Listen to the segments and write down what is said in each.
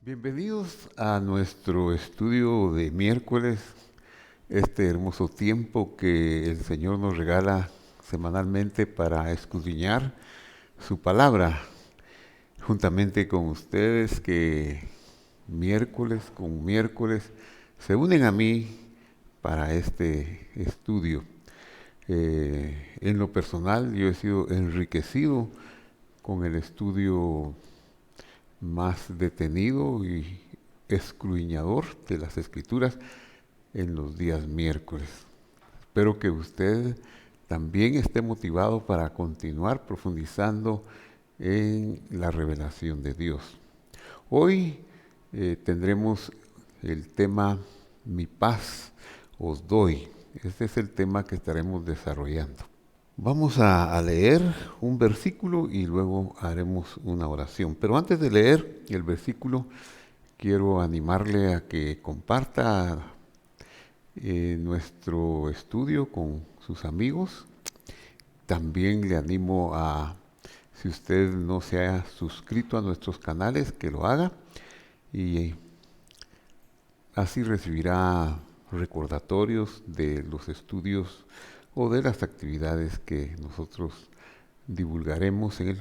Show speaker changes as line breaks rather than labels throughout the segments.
Bienvenidos a nuestro estudio de miércoles, este hermoso tiempo que el Señor nos regala semanalmente para escudriñar su palabra, juntamente con ustedes que miércoles con miércoles se unen a mí para este estudio. En lo personal, yo he sido enriquecido con el estudio más detenido y escudriñador de las Escrituras en los días miércoles. Espero que usted también esté motivado para continuar profundizando en la revelación de Dios. Hoy tendremos el tema Mi paz os doy. Este es el tema que estaremos desarrollando. Vamos a leer un versículo y luego haremos una oración. Pero antes de leer el versículo, quiero animarle a que comparta nuestro estudio con sus amigos. También le animo a, si usted no se ha suscrito a nuestros canales, que lo haga y así recibirá recordatorios de los estudios o de las actividades que nosotros divulgaremos en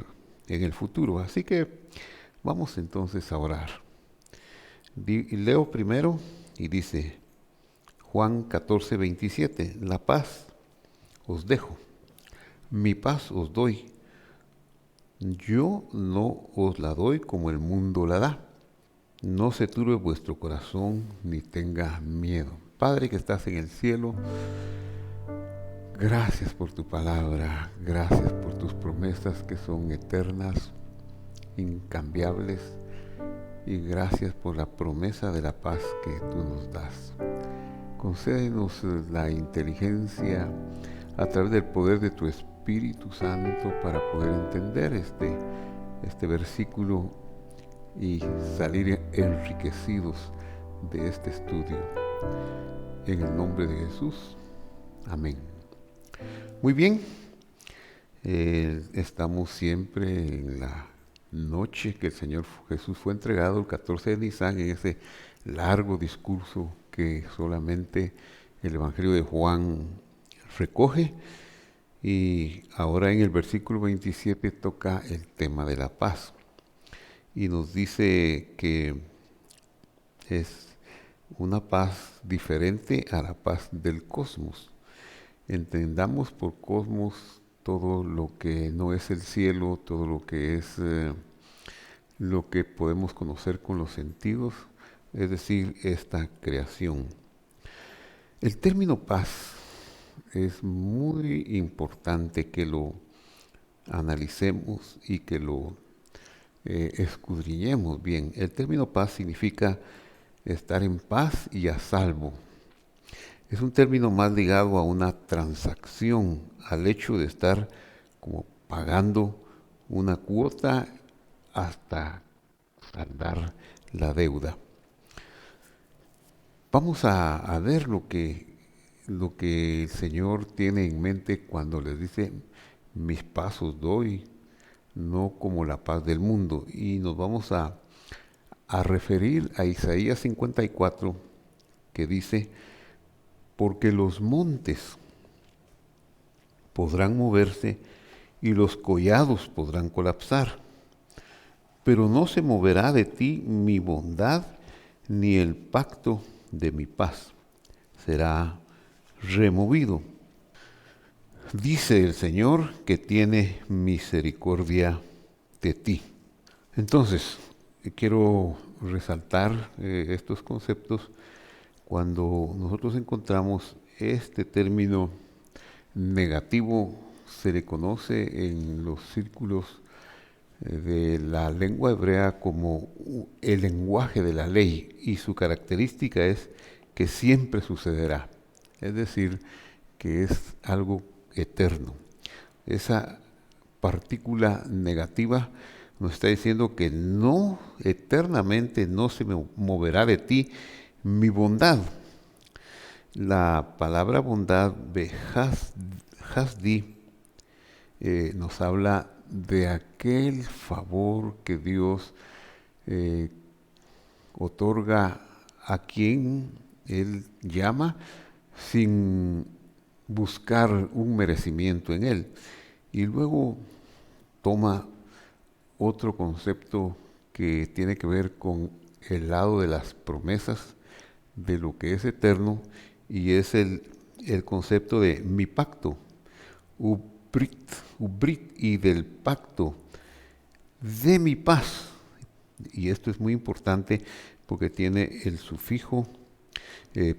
el futuro. Así que vamos entonces a orar. Leo primero y dice Juan 14:27, la paz os dejo, mi paz os doy. Yo no os la doy como el mundo la da. No se turbe vuestro corazón ni tenga miedo. Padre que estás en el cielo, gracias por tu palabra, gracias por tus promesas que son eternas, incambiables, y gracias por la promesa de la paz que tú nos das. Concédenos la inteligencia a través del poder de tu Espíritu Santo para poder entender este versículo y salir enriquecidos de este estudio. En el nombre de Jesús, amén. Muy bien, estamos siempre en la noche que el Señor Jesús fue entregado, el 14 de Nisan, en ese largo discurso que solamente el Evangelio de Juan recoge. Y ahora en el versículo 27 toca el tema de la paz. Y nos dice que es una paz diferente a la paz del cosmos. Entendamos por cosmos todo lo que no es el cielo, todo lo que es lo que podemos conocer con los sentidos, es decir, esta creación. El término paz es muy importante que lo analicemos y que lo escudriñemos bien. El término paz significa estar en paz y a salvo. Es un término más ligado a una transacción, al hecho de estar como pagando una cuota hasta saldar la deuda. Vamos a ver lo que el Señor tiene en mente cuando les dice, mis pasos doy, no como la paz del mundo. Y nos vamos a referir a Isaías 54, que dice, porque los montes podrán moverse y los collados podrán colapsar, pero no se moverá de ti mi bondad ni el pacto de mi paz será removido. Dice el Señor que tiene misericordia de ti. Entonces, quiero resaltar estos conceptos cuando nosotros encontramos este término negativo, se le conoce en los círculos de la lengua hebrea como el lenguaje de la ley, y su característica es que siempre sucederá, es decir, que es algo eterno. Esa partícula negativa nos está diciendo que no, eternamente no se moverá de ti mi bondad. La palabra bondad de hasdi nos habla de aquel favor que Dios otorga a quien Él llama sin buscar un merecimiento en Él. Y luego toma otro concepto que tiene que ver con el lado de las promesas, de lo que es eterno, y es el concepto de mi pacto, ubrit, y del pacto de mi paz. Y esto es muy importante porque tiene el sufijo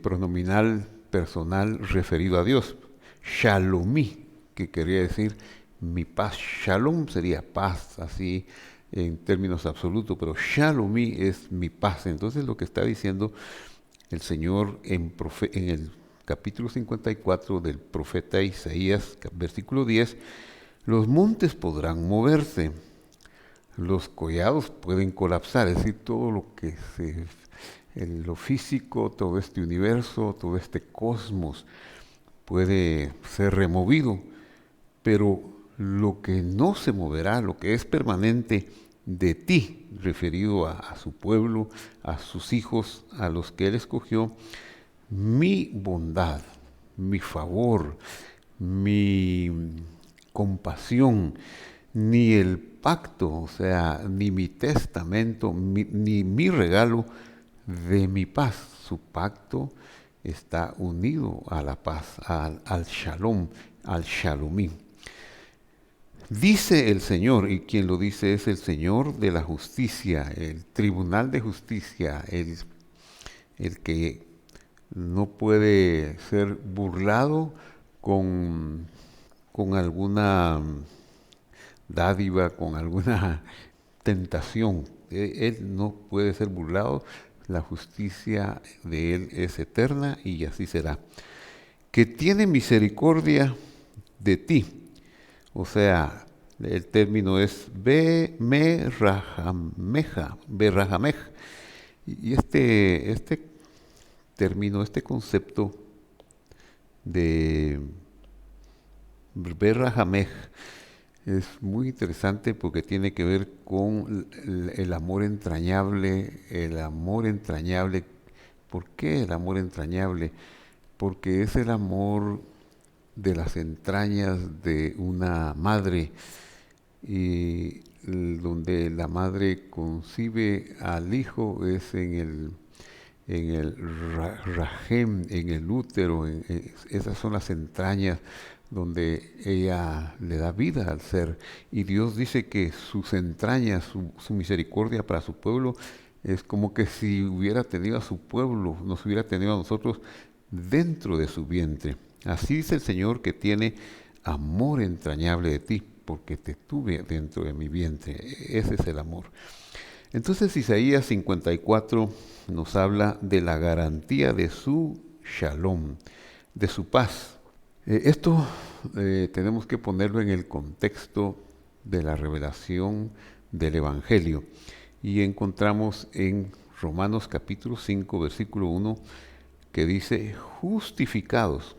pronominal personal referido a Dios, shalomí, que quería decir mi paz. Shalom sería paz, así en términos absolutos, pero shalomí es mi paz. Entonces lo que está diciendo el Señor en el capítulo 54 del profeta Isaías, versículo 10, los montes podrán moverse, los collados pueden colapsar, es decir, todo lo que lo físico, todo este universo, todo este cosmos puede ser removido, pero lo que no se moverá, lo que es permanente de ti, referido a su pueblo, a sus hijos, a los que Él escogió, mi bondad, mi favor, mi compasión, ni el pacto, o sea, ni mi testamento, ni mi regalo de mi paz. Su pacto está unido a la paz, al shalom, al shalomí. Dice el Señor, y quien lo dice es el Señor de la justicia, el tribunal de justicia, el que no puede ser burlado con alguna dádiva, con alguna tentación. Él no puede ser burlado, la justicia de Él es eterna y así será. Que tiene misericordia de ti. O sea, el término es berajamej. Y este término, este concepto de berajamej es muy interesante porque tiene que ver con el amor entrañable, el amor entrañable. ¿Por qué el amor entrañable? Porque es el amor de las entrañas de una madre, y donde la madre concibe al hijo es en el rajem, en el útero, esas son las entrañas donde ella le da vida al ser. Y Dios dice que sus entrañas, su misericordia para su pueblo, es como que si hubiera tenido a su pueblo, nos hubiera tenido a nosotros dentro de su vientre. Así dice el Señor, que tiene amor entrañable de ti, porque te tuve dentro de mi vientre. Ese es el amor. Entonces Isaías 54 nos habla de la garantía de su shalom, de su paz. Esto tenemos que ponerlo en el contexto de la revelación del Evangelio. Y encontramos en Romanos capítulo 5, versículo 1, que dice, justificados,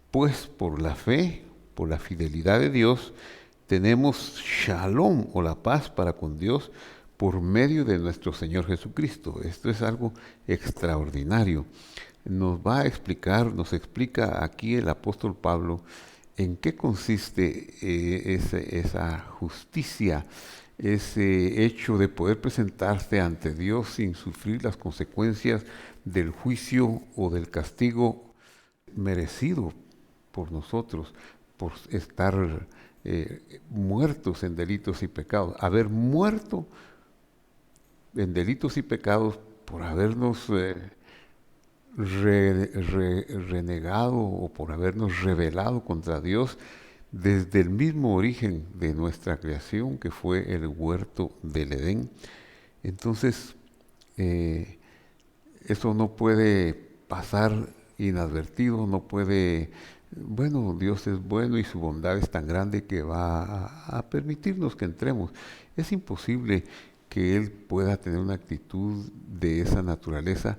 pues por la fe, por la fidelidad de Dios, tenemos shalom o la paz para con Dios por medio de nuestro Señor Jesucristo. Esto es algo extraordinario. Nos explica aquí el apóstol Pablo en qué consiste esa justicia, ese hecho de poder presentarse ante Dios sin sufrir las consecuencias del juicio o del castigo merecido por nosotros, por estar muertos en delitos y pecados, haber muerto en delitos y pecados por habernos renegado o por habernos rebelado contra Dios desde el mismo origen de nuestra creación, que fue el huerto del Edén. Entonces, eso no puede pasar inadvertido, no puede. Bueno, Dios es bueno y su bondad es tan grande que va a permitirnos que entremos. Es imposible que Él pueda tener una actitud de esa naturaleza,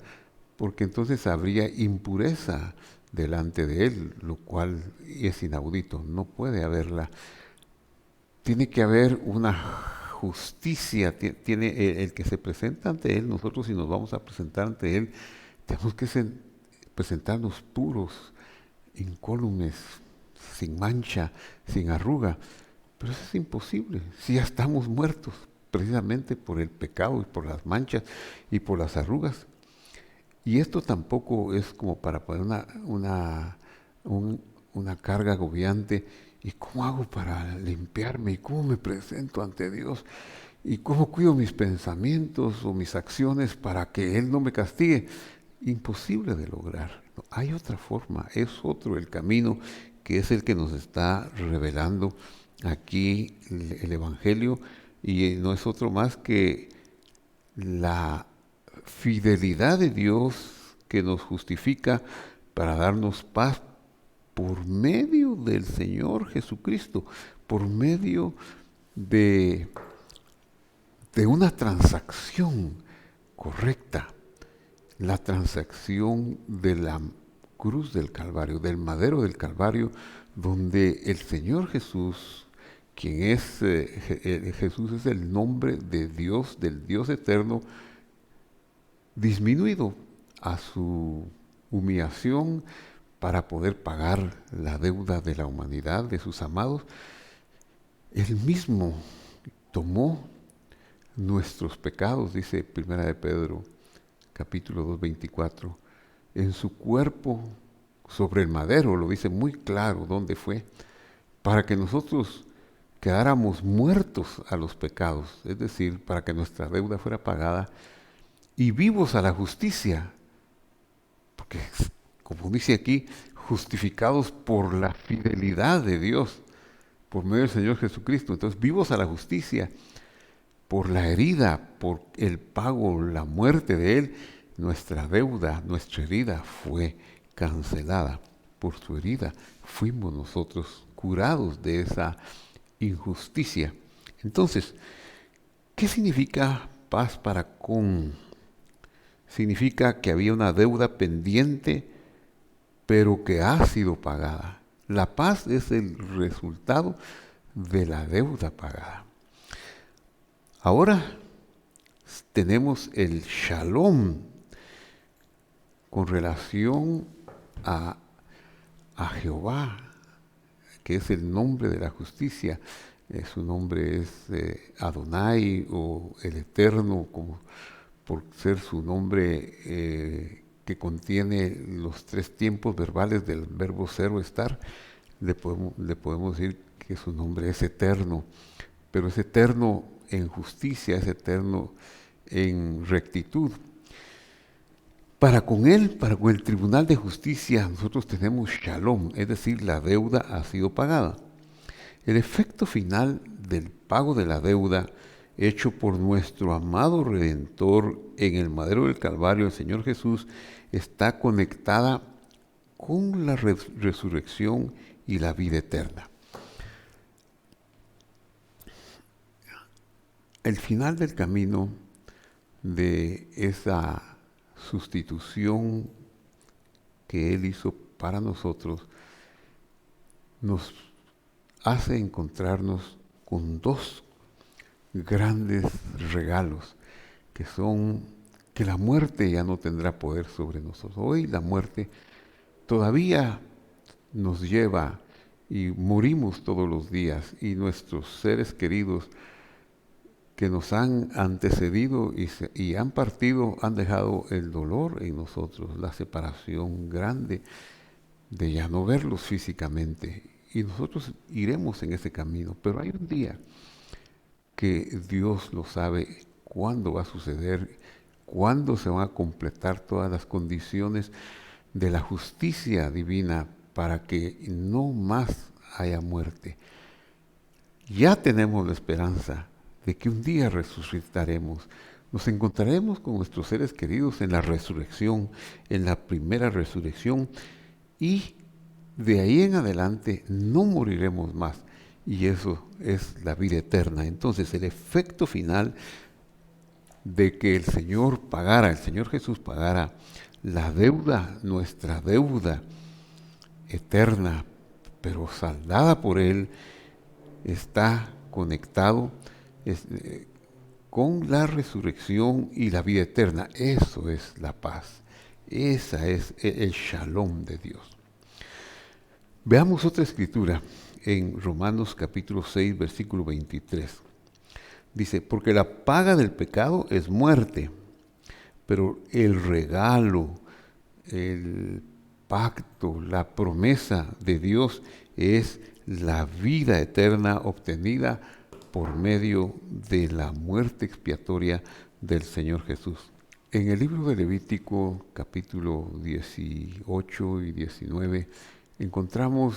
porque entonces habría impureza delante de Él, lo cual es inaudito, no puede haberla. Tiene que haber una justicia, tiene el que se presenta ante Él. Nosotros, si nos vamos a presentar ante Él, tenemos que presentarnos puros, incólumes, sin mancha, sin arruga. Pero eso es imposible, si ya estamos muertos, precisamente por el pecado y por las manchas y por las arrugas. Y esto tampoco es como para poner una carga agobiante. ¿Y cómo hago para limpiarme? ¿Y cómo me presento ante Dios? ¿Y cómo cuido mis pensamientos o mis acciones para que Él no me castigue? Imposible de lograr. No, hay otra forma, es otro el camino, que es el que nos está revelando aquí el Evangelio, y no es otro más que la fidelidad de Dios que nos justifica para darnos paz por medio del Señor Jesucristo, por medio de una transacción correcta, la transacción de la cruz del Calvario, del madero del Calvario, donde el Señor Jesús, quien es Jesús es el nombre de Dios, del Dios eterno, disminuido a su humillación para poder pagar la deuda de la humanidad, de sus amados. Él mismo tomó nuestros pecados, dice Primera de Pedro, capítulo 2, 24, en su cuerpo sobre el madero, lo dice muy claro dónde fue, para que nosotros quedáramos muertos a los pecados, es decir, para que nuestra deuda fuera pagada, y vivos a la justicia, porque como dice aquí, justificados por la fidelidad de Dios, por medio del Señor Jesucristo. Entonces, vivos a la justicia, por la herida, por el pago, la muerte de Él, nuestra deuda, nuestra herida fue cancelada. Por su herida fuimos nosotros curados de esa injusticia. Entonces, ¿qué significa paz para con? Significa que había una deuda pendiente, pero que ha sido pagada. La paz es el resultado de la deuda pagada. Ahora tenemos el shalom con relación a Jehová, que es el nombre de la justicia. Su nombre es Adonai, o el Eterno, como por ser su nombre que contiene los tres tiempos verbales del verbo ser o estar. Le podemos decir que su nombre es eterno, pero es eterno en justicia, es eterno en rectitud. Para con Él, para con el tribunal de justicia, nosotros tenemos shalom, es decir, la deuda ha sido pagada. El efecto final del pago de la deuda hecho por nuestro amado Redentor en el madero del Calvario, el Señor Jesús, está conectada con la resurrección y la vida eterna. El final del camino de esa sustitución que Él hizo para nosotros nos hace encontrarnos con dos grandes regalos, que son que la muerte ya no tendrá poder sobre nosotros. Hoy la muerte todavía nos lleva y morimos todos los días, y nuestros seres queridos que nos han antecedido y han partido han dejado el dolor en nosotros, la separación grande de ya no verlos físicamente, y nosotros iremos en ese camino. Pero hay un día que Dios lo sabe cuándo va a suceder, cuándo se van a completar todas las condiciones de la justicia divina para que no más haya muerte. Ya tenemos la esperanza de que un día resucitaremos. Nos encontraremos con nuestros seres queridos en la resurrección, en la primera resurrección, y de ahí en adelante no moriremos más. Y eso es la vida eterna. Entonces, el efecto final de que el Señor Jesús pagara la deuda, nuestra deuda eterna, pero saldada por Él, está conectado Es, con la resurrección y la vida eterna. Eso es la paz. Esa es el shalom de Dios. Veamos otra escritura en Romanos capítulo 6, versículo 23. Dice, porque la paga del pecado es muerte, pero el regalo, el pacto, la promesa de Dios es la vida eterna obtenida por medio de la muerte expiatoria del Señor Jesús. En el libro de Levítico, capítulo 18 y 19, encontramos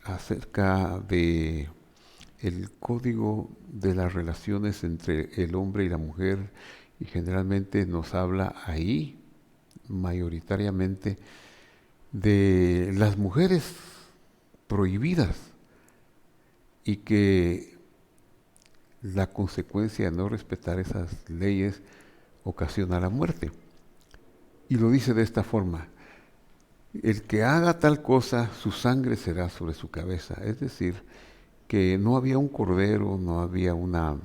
acerca de el código de las relaciones entre el hombre y la mujer, y generalmente nos habla ahí, mayoritariamente, de las mujeres prohibidas y que la consecuencia de no respetar esas leyes ocasiona la muerte. Y lo dice de esta forma: el que haga tal cosa, su sangre será sobre su cabeza. Es decir, que no había un cordero, no había una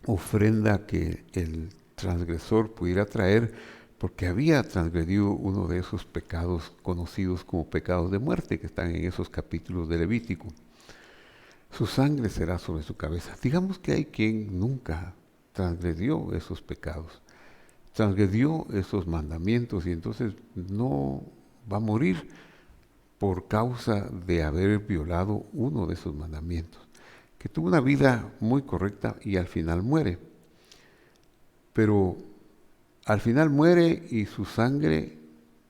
ofrenda que el transgresor pudiera traer, porque había transgredido uno de esos pecados conocidos como pecados de muerte, que están en esos capítulos de Levítico. Su sangre será sobre su cabeza. Digamos que hay quien nunca transgredió esos pecados, transgredió esos mandamientos, y entonces no va a morir por causa de haber violado uno de esos mandamientos, que tuvo una vida muy correcta y al final muere. Pero al final muere y su sangre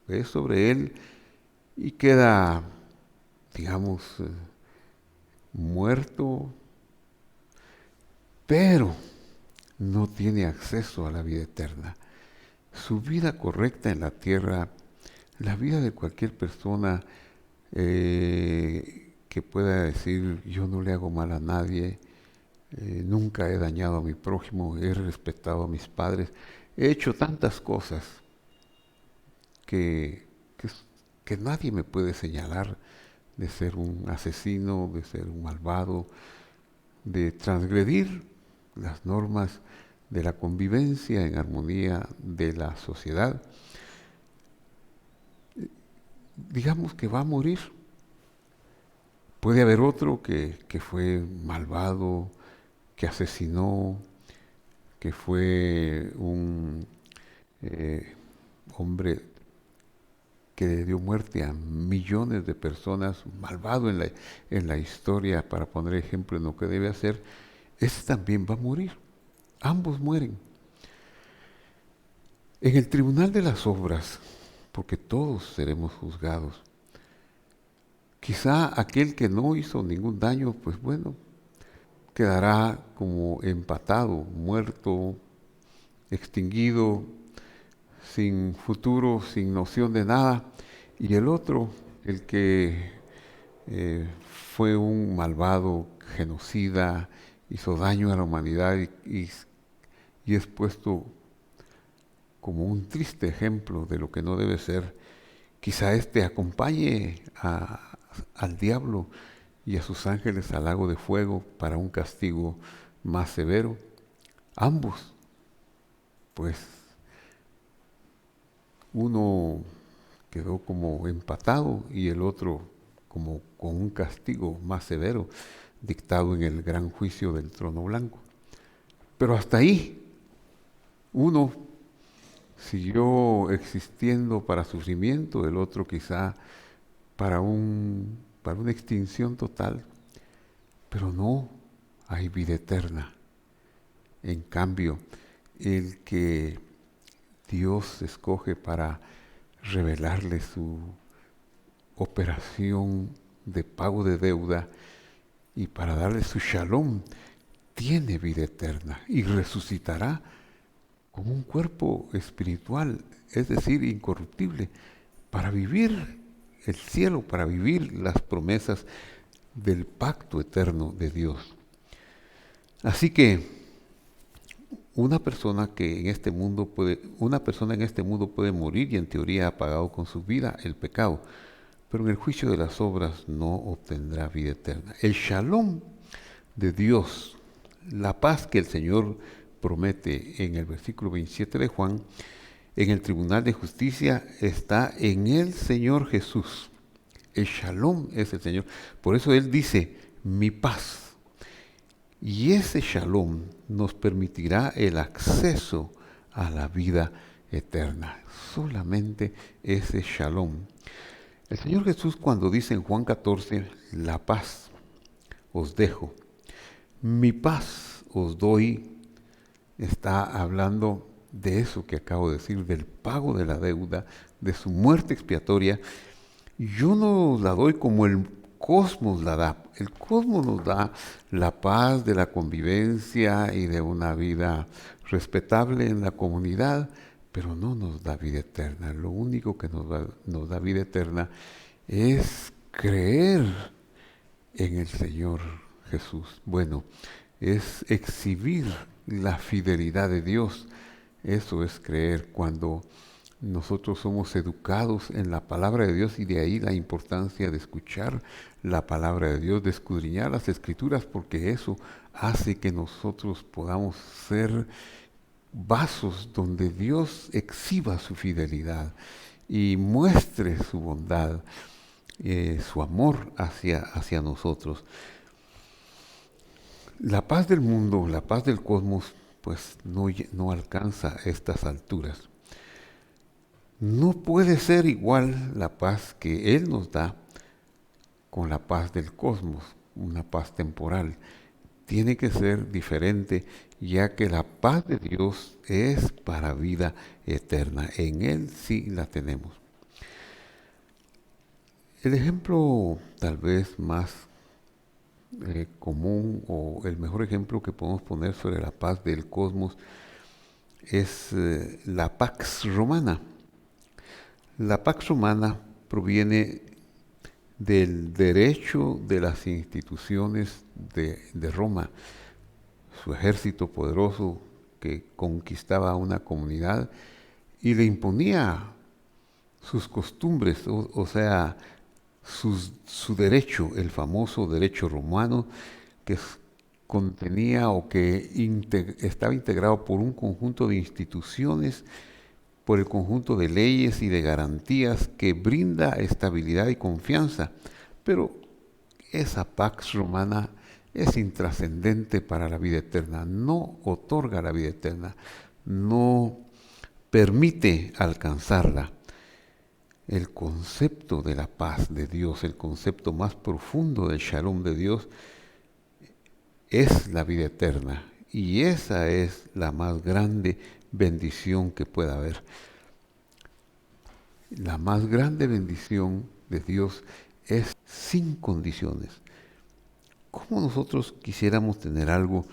es sobre él y queda, digamos, muerto, pero no tiene acceso a la vida eterna. Su vida correcta en la tierra, la vida de cualquier persona que pueda decir, yo no le hago mal a nadie, nunca he dañado a mi prójimo, he respetado a mis padres, he hecho tantas cosas que, que, que nadie me puede señalar de ser un asesino, de ser un malvado, de transgredir las normas de la convivencia en armonía de la sociedad. Digamos que va a morir. Puede haber otro que fue malvado, que asesinó, que fue un hombre que dio muerte a millones de personas, malvado en la historia, para poner ejemplo en lo que debe hacer. Ese también va a morir. Ambos mueren. En el tribunal de las obras, porque todos seremos juzgados, quizá aquel que no hizo ningún daño, pues bueno, quedará como empatado, muerto, extinguido, sin futuro, sin noción de nada. Y el otro, el que fue un malvado genocida, hizo daño a la humanidad y es puesto como un triste ejemplo de lo que no debe ser. Quizá éste acompañe al diablo y a sus ángeles al lago de fuego para un castigo más severo. Ambos, pues, uno quedó como empatado y el otro como con un castigo más severo dictado en el gran juicio del trono blanco. Pero hasta ahí, uno siguió existiendo para sufrimiento, el otro quizá para una extinción total, pero no hay vida eterna. En cambio, el que Dios escoge para revelarle su operación de pago de deuda y para darle su shalom, tiene vida eterna y resucitará con un cuerpo espiritual, es decir, incorruptible, para vivir el cielo, para vivir las promesas del pacto eterno de Dios. Así que una persona en este mundo puede morir y en teoría ha pagado con su vida el pecado, pero en el juicio de las obras no obtendrá vida eterna. El shalom de Dios, la paz que el Señor promete en el versículo 27 de Juan, en el tribunal de justicia está en el Señor Jesús. El Shalom es el Señor. Por eso Él dice, mi paz. Y ese Shalom nos permitirá el acceso a la vida eterna. Solamente ese Shalom. El Señor Jesús cuando dice en Juan 14, la paz os dejo, mi paz os doy, está hablando de eso que acabo de decir, del pago de la deuda, de su muerte expiatoria. Yo no la doy como el cosmos la da. El cosmos nos da la paz de la convivencia y de una vida respetable en la comunidad, pero no nos da vida eterna. Lo único que nos da vida eterna es creer en el Señor Jesús. Bueno, es exhibir la fidelidad de Dios. Eso es creer cuando nosotros somos educados en la palabra de Dios, y de ahí la importancia de escuchar la palabra de Dios, de escudriñar las Escrituras, porque eso hace que nosotros podamos ser vasos donde Dios exhiba su fidelidad y muestre su bondad, su amor hacia nosotros. La paz del mundo, la paz del cosmos, pues no alcanza estas alturas. No puede ser igual la paz que Él nos da con la paz del cosmos, una paz temporal. Tiene que ser diferente, ya que la paz de Dios es para vida eterna. En Él sí la tenemos. El ejemplo tal vez más común, o el mejor ejemplo que podemos poner sobre la paz del cosmos, es la Pax Romana. La Pax Romana proviene del derecho de las instituciones de Roma, su ejército poderoso que conquistaba una comunidad y le imponía sus costumbres, o sea, su derecho, el famoso derecho romano, que contenía o que estaba integrado por un conjunto de instituciones, por el conjunto de leyes y de garantías que brinda estabilidad y confianza. Pero esa Pax Romana es intrascendente para la vida eterna, no otorga la vida eterna, no permite alcanzarla. El concepto de la paz de Dios, el concepto más profundo del Shalom de Dios, es la vida eterna, y esa es la más grande bendición que pueda haber. La más grande bendición de Dios es sin condiciones. ¿Cómo nosotros quisiéramos tener algo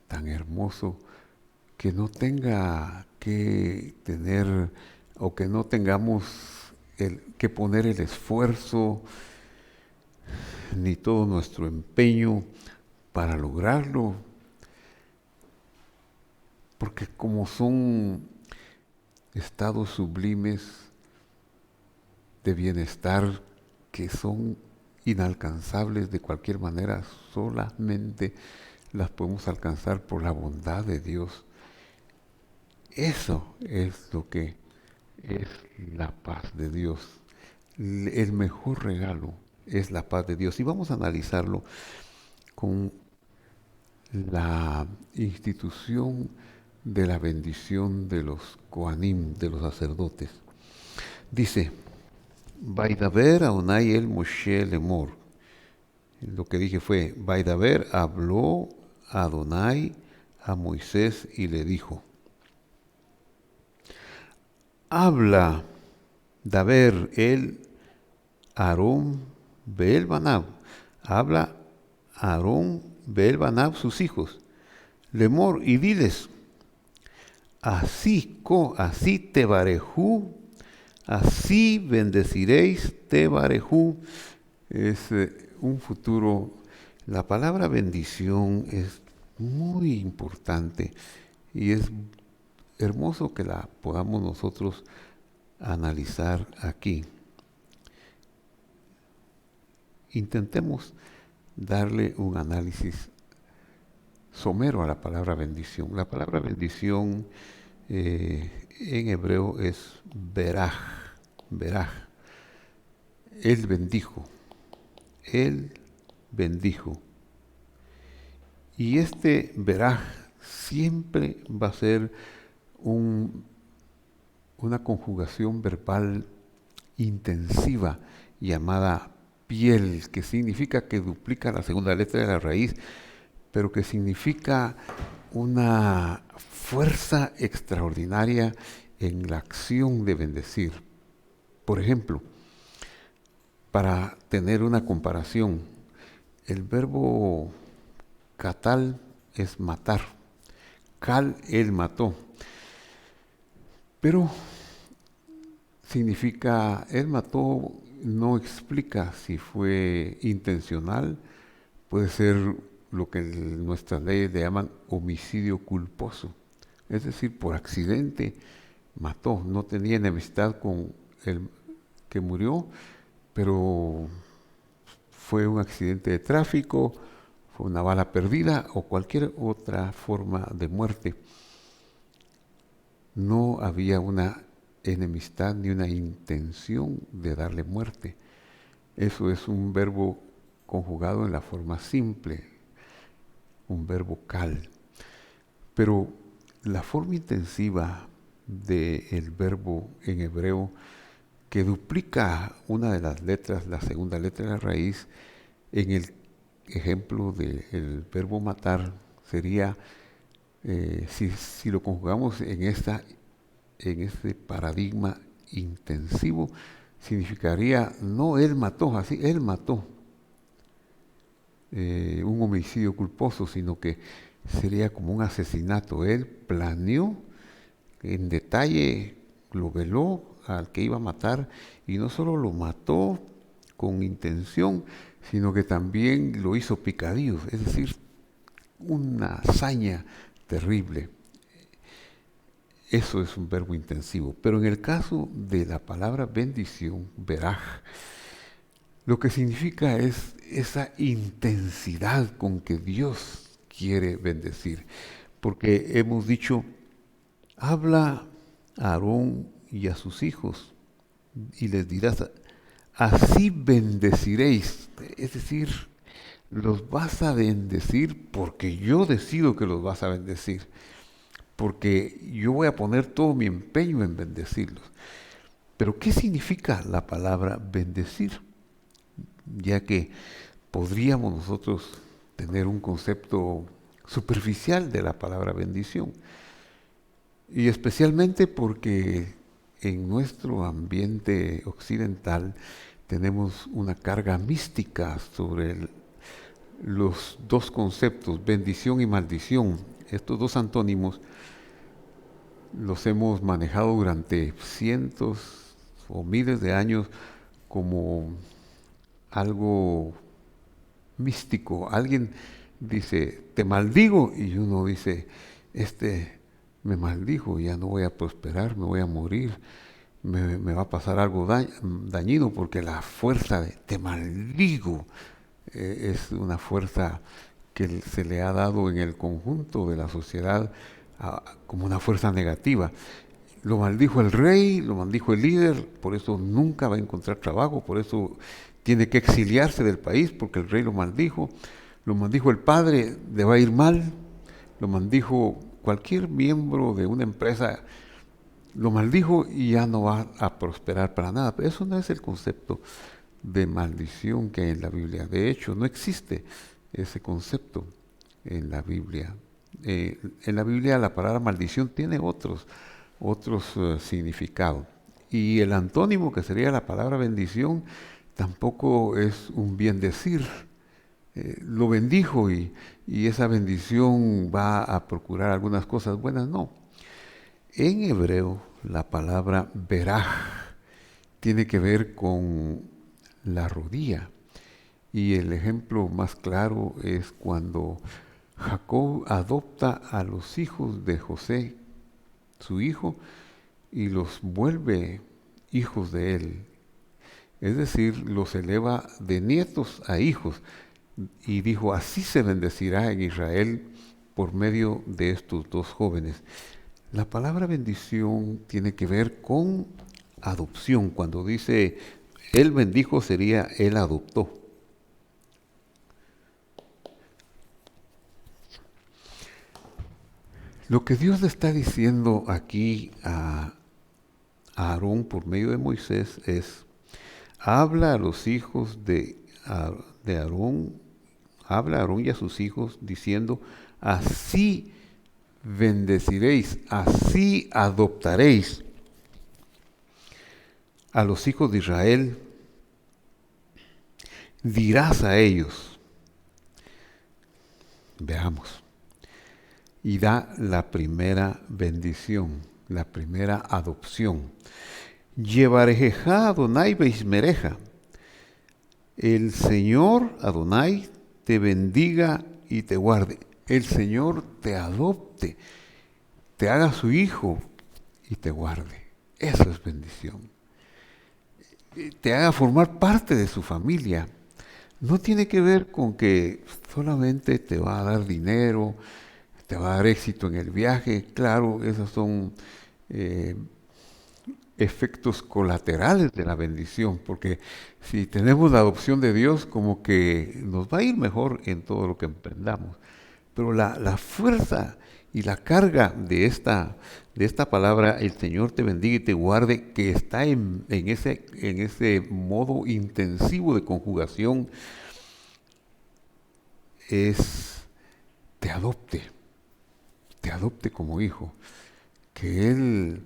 tan hermoso que no tenga que tener, o que no tengamos que poner el esfuerzo ni todo nuestro empeño para lograrlo? Porque como son estados sublimes de bienestar que son inalcanzables de cualquier manera, solamente las podemos alcanzar por la bondad de Dios. Eso es lo que es la paz de Dios. El mejor regalo es la paz de Dios. Y vamos a analizarlo con la institución de la bendición de los Kohanim, de los sacerdotes. Dice, Vaidaber Adonai el Moshe Lemor. Lo que dije fue, Vaidaber habló Adonai a Moisés y le dijo, habla Daber el Aarón Beel Banab, habla Aarón Beel Banab sus hijos, Lemor, y diles, así te barejú, así bendeciréis te barejú. Es un futuro. La palabra bendición es muy importante y es hermoso que la podamos nosotros analizar aquí. Intentemos darle un análisis somero a la palabra bendición. La palabra bendición en hebreo es beraj, beraj. Él bendijo, él bendijo. Y este beraj siempre va a ser una conjugación verbal intensiva llamada piel, que significa que duplica la segunda letra de la raíz, pero que significa una fuerza extraordinaria en la acción de bendecir. Por ejemplo, para tener una comparación, el verbo catal es matar, cal, él mató, pero significa, él mató, no explica si fue intencional, puede ser lo que nuestras leyes le llaman homicidio culposo, es decir, por accidente mató, no tenía enemistad con el que murió, pero fue un accidente de tráfico, fue una bala perdida o cualquier otra forma de muerte. No había una enemistad ni una intención de darle muerte. Eso es un verbo conjugado en la forma simple, un verbo cal. Pero la forma intensiva del verbo en hebreo que duplica una de las letras, la segunda letra de la raíz, en el ejemplo del verbo matar sería, si lo conjugamos en este paradigma intensivo, significaría no él mató, así él mató un homicidio culposo, sino que sería como un asesinato. Él planeó en detalle, lo veló al que iba a matar y no solo lo mató con intención, sino que también lo hizo picadillos, es decir, una hazaña terrible. Eso es un verbo intensivo. Pero en el caso de la palabra bendición, beraj, lo que significa es esa intensidad con que Dios quiere bendecir. Porque hemos dicho, habla a Aarón y a sus hijos y les dirás, así bendeciréis. Es decir, los vas a bendecir porque yo decido que los vas a bendecir. Porque yo voy a poner todo mi empeño en bendecirlos. Pero ¿qué significa la palabra bendecir? Ya que podríamos nosotros tener un concepto superficial de la palabra bendición. Y especialmente porque en nuestro ambiente occidental tenemos una carga mística sobre los dos conceptos, bendición y maldición. Estos dos antónimos los hemos manejado durante cientos o miles de años como algo místico. Alguien dice, te maldigo, y uno dice, me maldijo, ya no voy a prosperar, me voy a morir, me va a pasar algo dañino, porque la fuerza de te maldigo es una fuerza que se le ha dado en el conjunto de la sociedad como una fuerza negativa. Lo maldijo el rey, lo maldijo el líder, por eso nunca va a encontrar trabajo, por eso tiene que exiliarse del país, porque el rey lo maldijo el padre, le va a ir mal, lo maldijo cualquier miembro de una empresa, lo maldijo y ya no va a prosperar para nada. Pero eso no es el concepto de maldición que hay en la Biblia. De hecho, no existe ese concepto en la Biblia. En la Biblia la palabra maldición tiene otros significados. Y el antónimo, que sería la palabra bendición, tampoco es un bien decir. Lo bendijo y esa bendición va a procurar algunas cosas buenas. No. En hebreo, la palabra beraj tiene que ver con la rodilla. Y el ejemplo más claro es cuando Jacob adopta a los hijos de José, su hijo, y los vuelve hijos de él. Es decir, los eleva de nietos a hijos. Y dijo, así se bendecirá en Israel por medio de estos dos jóvenes. La palabra bendición tiene que ver con adopción. Cuando dice Él bendijo, sería Él adoptó. Lo que Dios le está diciendo aquí a Aarón por medio de Moisés es, habla a los hijos de Aarón, habla a Aarón y a sus hijos diciendo, así bendeciréis, así adoptaréis a los hijos de Israel, dirás a ellos, veamos, y da la primera bendición, la primera adopción. Yevarejeja Adonai beismereja, el Señor Adonai te bendiga y te guarde. El Señor te adopte, te haga su hijo y te guarde. Eso es bendición. Te haga formar parte de su familia. No tiene que ver con que solamente te va a dar dinero, te va a dar éxito en el viaje. Claro, esos son efectos colaterales de la bendición, porque si tenemos la adopción de Dios, como que nos va a ir mejor en todo lo que emprendamos. Pero la fuerza y la carga de esta palabra, el Señor te bendiga y te guarde, que está en ese modo intensivo de conjugación, es te adopte como hijo, que Él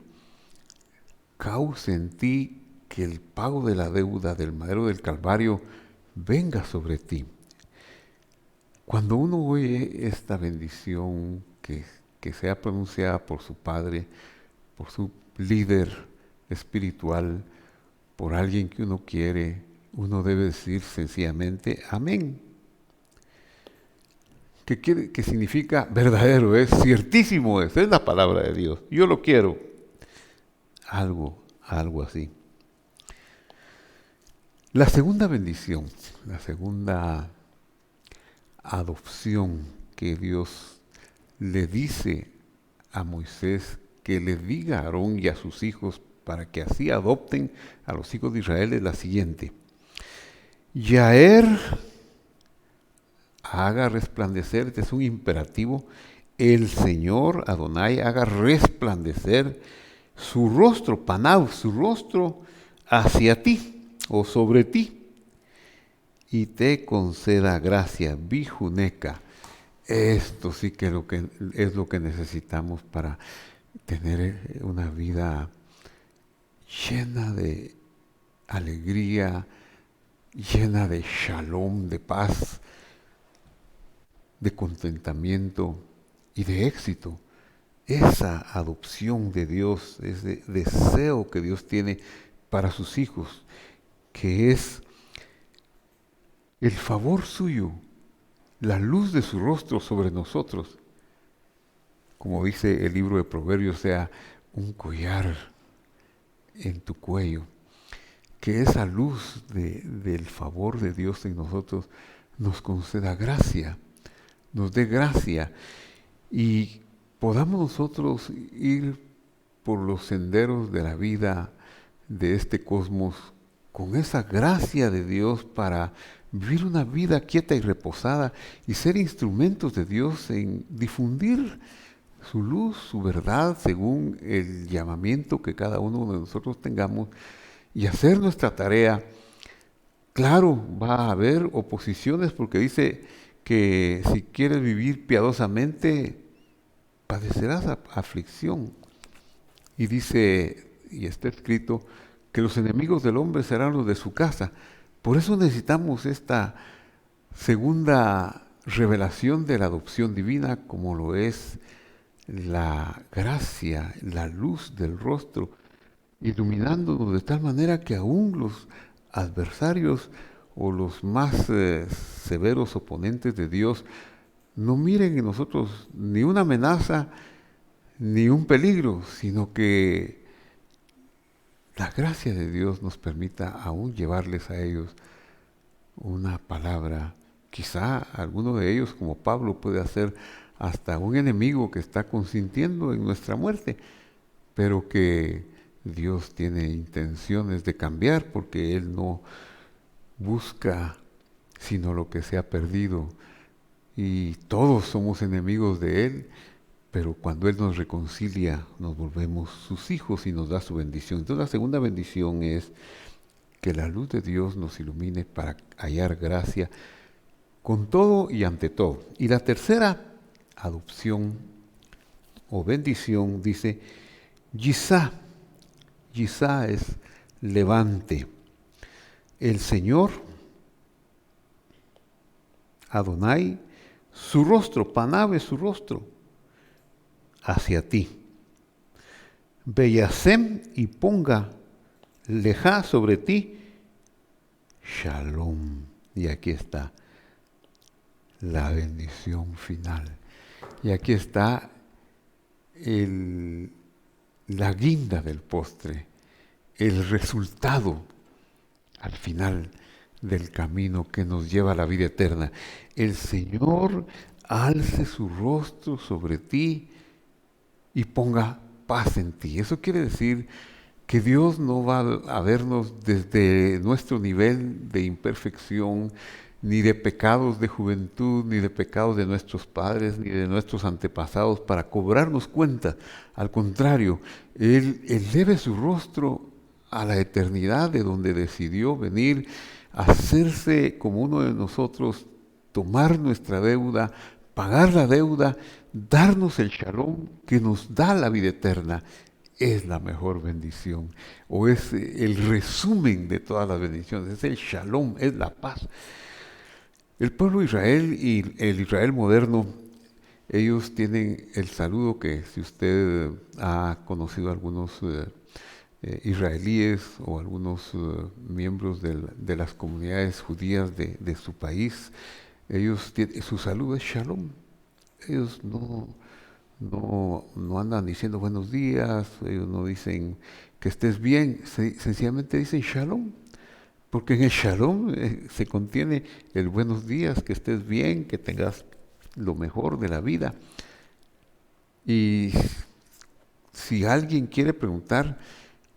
cause en ti que el pago de la deuda del madero del Calvario venga sobre ti. Cuando uno oye esta bendición que sea pronunciada por su padre, por su líder espiritual, por alguien que uno quiere, uno debe decir sencillamente amén. Que significa verdadero, es ciertísimo, es la palabra de Dios. Yo lo quiero. Algo así. La segunda bendición, la segunda adopción que Dios le dice a Moisés que le diga a Aarón y a sus hijos para que así adopten a los hijos de Israel es la siguiente. Yaer haga resplandecer, este es un imperativo, el Señor Adonai haga resplandecer su rostro, panav, su rostro hacia ti o sobre ti, y te conceda gracia, bijuneca. Esto sí que es lo que necesitamos para tener una vida llena de alegría, llena de shalom, de paz, de contentamiento y de éxito. Esa adopción de Dios, ese deseo que Dios tiene para sus hijos, que es el favor suyo, la luz de su rostro sobre nosotros, como dice el libro de Proverbios, sea un collar en tu cuello, que esa luz del favor de Dios en nosotros nos conceda gracia, nos dé gracia y podamos nosotros ir por los senderos de la vida de este cosmos con esa gracia de Dios para vivir una vida quieta y reposada y ser instrumentos de Dios en difundir su luz, su verdad, según el llamamiento que cada uno de nosotros tengamos y hacer nuestra tarea. Claro, va a haber oposiciones porque dice que si quieres vivir piadosamente, padecerás aflicción. Y dice, y está escrito, que los enemigos del hombre serán los de su casa. Por eso necesitamos esta segunda revelación de la adopción divina, como lo es la gracia, la luz del rostro, iluminándonos de tal manera que aún los adversarios o los más severos oponentes de Dios no miren en nosotros ni una amenaza ni un peligro, sino que la gracia de Dios nos permita aún llevarles a ellos una palabra. Quizá alguno de ellos, como Pablo, puede hacer hasta un enemigo que está consintiendo en nuestra muerte, pero que Dios tiene intenciones de cambiar porque Él no busca sino lo que se ha perdido. Y todos somos enemigos de Él, pero cuando Él nos reconcilia, nos volvemos sus hijos y nos da su bendición. Entonces la segunda bendición es que la luz de Dios nos ilumine para hallar gracia con todo y ante todo. Y la tercera adopción o bendición dice, Yisá. Yisá es levante. El Señor, Adonai, su rostro, Panav es su rostro, hacia ti. Beyasem y ponga lejá sobre ti, Shalom. Y aquí está la bendición final. Y aquí está la guinda del postre, el resultado al final del camino que nos lleva a la vida eterna. El Señor alce su rostro sobre ti y ponga paz en ti. Eso quiere decir que Dios no va a vernos desde nuestro nivel de imperfección, ni de pecados de juventud, ni de pecados de nuestros padres, ni de nuestros antepasados, para cobrarnos cuenta. Al contrario, Él eleve su rostro a la eternidad de donde decidió venir, hacerse como uno de nosotros, tomar nuestra deuda, pagar la deuda, darnos el shalom que nos da la vida eterna. Es la mejor bendición, o es el resumen de todas las bendiciones, es el shalom, es la paz. El pueblo de Israel y el Israel moderno, ellos tienen el saludo que si usted ha conocido a algunos israelíes o algunos miembros de las comunidades judías de su país, su saludo es shalom. Ellos no andan diciendo buenos días, ellos no dicen que estés bien, sencillamente dicen shalom. Porque en el shalom se contiene el buenos días, que estés bien, que tengas lo mejor de la vida. Y si alguien quiere preguntar,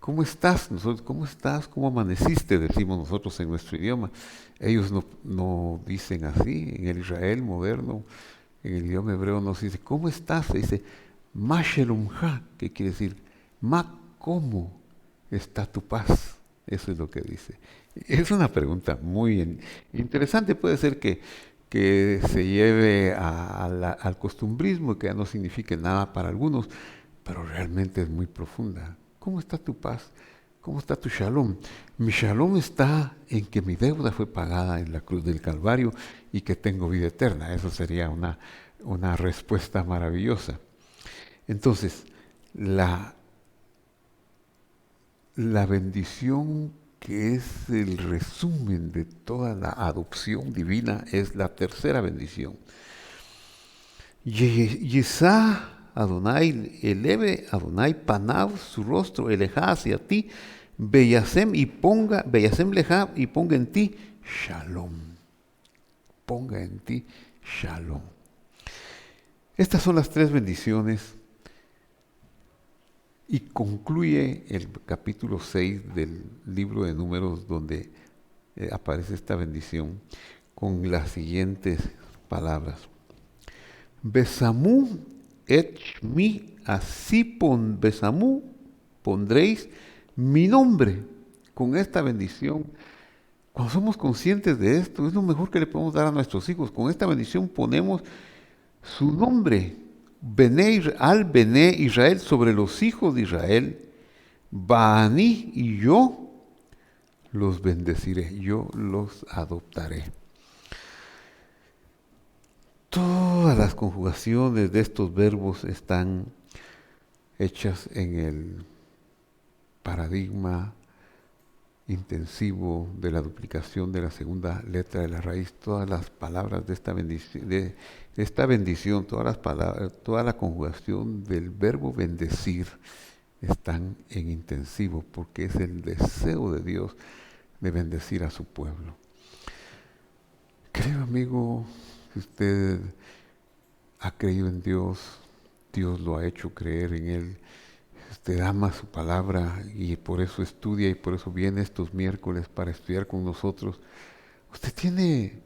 ¿cómo estás? Nosotros, ¿cómo estás? ¿Cómo amaneciste? Decimos nosotros en nuestro idioma. Ellos no dicen así. En el Israel moderno, en el idioma hebreo no se dice, ¿cómo estás? Se dice, Ma shelomha, que quiere decir, Ma, ¿cómo está tu paz? Eso es lo que dice. Es una pregunta muy interesante. Puede ser que se lleve al costumbrismo y que ya no signifique nada para algunos, pero realmente es muy profunda. ¿Cómo está tu paz? ¿Cómo está tu shalom? Mi shalom está en que mi deuda fue pagada en la cruz del Calvario y que tengo vida eterna. Eso sería una respuesta maravillosa. Entonces, la bendición que es el resumen de toda la adopción divina es la tercera bendición. Yesá Adonai, eleve Adonai Panav, su rostro, elejá hacia ti, Beyasem lejá y ponga en ti Shalom. Ponga en ti Shalom. Estas son las tres bendiciones. Y concluye el capítulo 6 del libro de Números, donde aparece esta bendición, con las siguientes palabras. Besamú et mi, besamú, pondréis mi nombre. Con esta bendición, cuando somos conscientes de esto, es lo mejor que le podemos dar a nuestros hijos. Con esta bendición ponemos su nombre, Bené Israel, sobre los hijos de Israel, Baani, y yo los bendeciré, yo los adoptaré. Todas las conjugaciones de estos verbos están hechas en el paradigma intensivo de la duplicación de la segunda letra de la raíz. Todas las palabras de esta bendición, todas las palabras, toda la conjugación del verbo bendecir están en intensivo, porque es el deseo de Dios de bendecir a su pueblo. Creo, amigo, que usted ha creído en Dios, Dios lo ha hecho creer en Él. Usted ama su palabra y por eso estudia y por eso viene estos miércoles para estudiar con nosotros. Usted tiene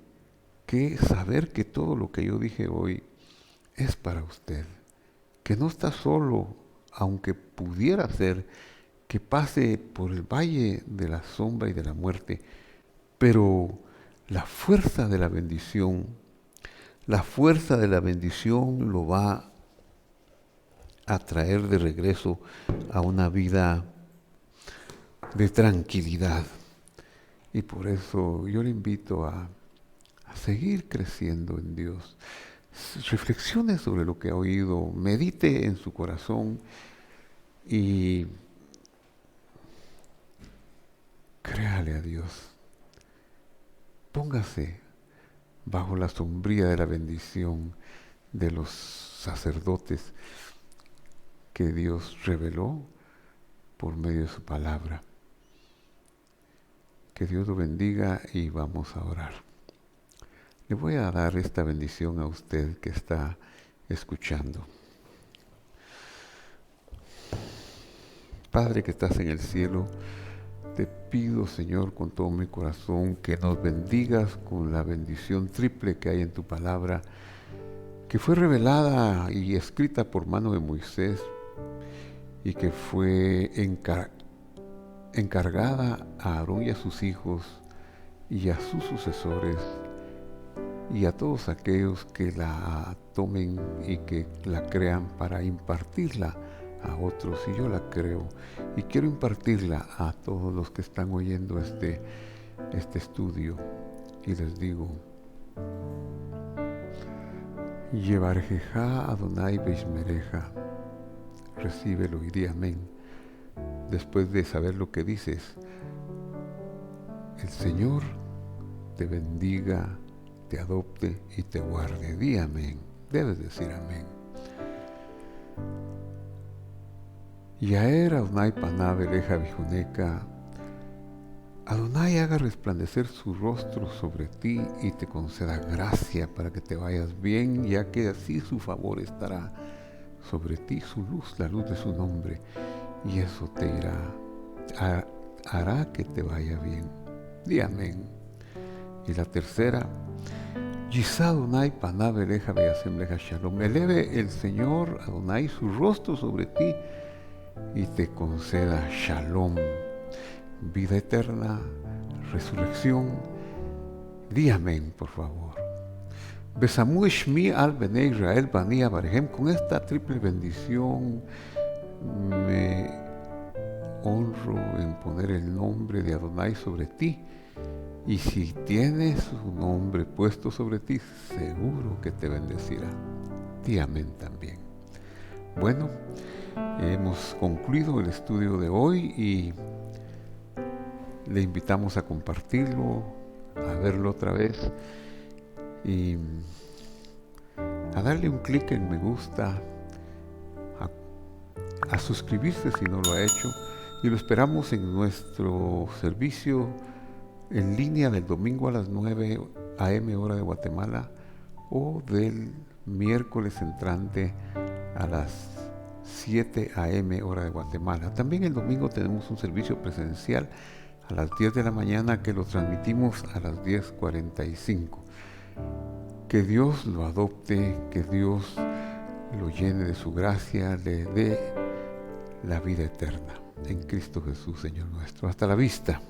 que saber que todo lo que yo dije hoy es para usted, que no está solo, aunque pudiera ser que pase por el valle de la sombra y de la muerte, pero la fuerza de la bendición lo va a traer de regreso a una vida de tranquilidad. Y por eso yo le invito a seguir creciendo en Dios. Reflexione sobre lo que ha oído, medite en su corazón y créale a Dios. Póngase bajo la sombría de la bendición de los sacerdotes que Dios reveló por medio de su palabra. Que Dios lo bendiga y vamos a orar. Le voy a dar esta bendición a usted que está escuchando. Padre que estás en el cielo, te pido, Señor, con todo mi corazón, que nos bendigas con la bendición triple que hay en tu palabra, que fue revelada y escrita por mano de Moisés y que fue encargada a Aarón y a sus hijos y a sus sucesores y a todos aquellos que la tomen y que la crean para impartirla a otros. Y yo la creo y quiero impartirla a todos los que están oyendo este estudio. Y les digo, Yevarjeja Adonai Beishmereja, recíbelo y di amén. Después de saber lo que dices, el Señor te bendiga, te adopte y te guarde. Di amén. Debes decir amén. Yaer Adonai Panav Eleja Bijuneca, Adonai haga resplandecer su rostro sobre ti y te conceda gracia para que te vayas bien, ya que así su favor estará sobre ti, su luz, la luz de su nombre, y eso te hará que te vaya bien. Di amén. Y la tercera, Yisá Adonai Panav Eleja Beyasem Leja Shalom, eleve el Señor Adonai su rostro sobre ti y te conceda Shalom, vida eterna, resurrección. Di amén, por favor. Besamu Shmi al Bene Israel Bani Abarejem, con esta triple bendición me honro en poner el nombre de Adonai sobre ti. Y si tienes su nombre puesto sobre ti, seguro que te bendecirá. Di amén también. Bueno, hemos concluido el estudio de hoy y le invitamos a compartirlo, a verlo otra vez y a darle un clic en me gusta, a suscribirse si no lo ha hecho, y lo esperamos en nuestro servicio en línea del domingo a las 9 a.m. hora de Guatemala o del miércoles entrante a las 7 a.m. hora de Guatemala. También el domingo tenemos un servicio presencial a las 10 de la mañana que lo transmitimos a las 10:45. Que Dios lo adopte, que Dios lo llene de su gracia, le dé la vida eterna en Cristo Jesús, Señor nuestro. Hasta la vista.